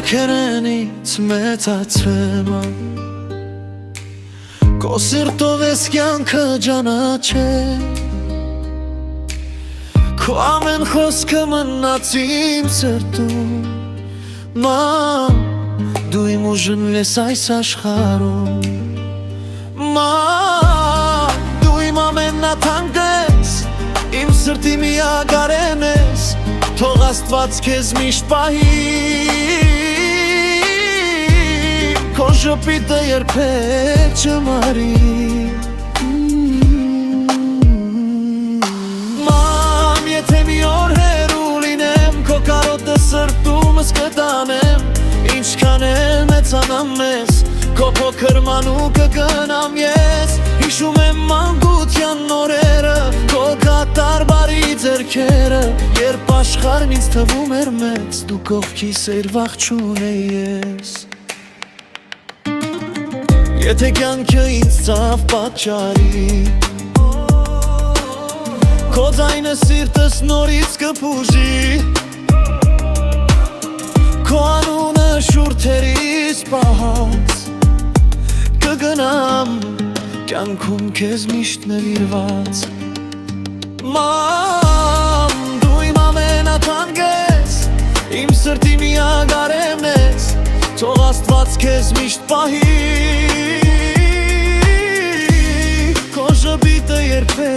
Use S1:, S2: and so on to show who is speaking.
S1: Շաքերենից մեծացրեմ Քո սիրտով ես կյանքը ճանաչել Քո ամեն խոսքը մնաց իմ սրտում Ման, դու իմ ուժն ես այս աշխարհում Ման, դու իմ ամենաթանկը ես Իմ սրտի միակարեն ես Թող Աստված քեզ միշտ պահի Քո շփիտը երբեք չմարի Մամ, եթե մի օր հեռու լինեմ Քո կարոտը սրտումս կտանեմ Ինչքան էլ մեծանամ ես Քո փոքր մանուկը կգնամ ես Հիշում եմ մանկության նորերը Քո կատար բարի ձեռքերը Երբ աշխարհն ինձ թվում էր մեծ Դու կողքիս էիր վախ չունեի ես Եթե կյանքը ինձ ծավ պատճառի Քո ձայնը սիրտս նորից կփուժի Քո անունը շուրթերիս պահած Կգնամ կյանքում քեզ միշտ նվիրված Մամ, դու իմ ամենաթանկը ես Իմ սրտի միակարևն ես Թող Աստված քեզ միշտ պահի Քո շփիտը երբեք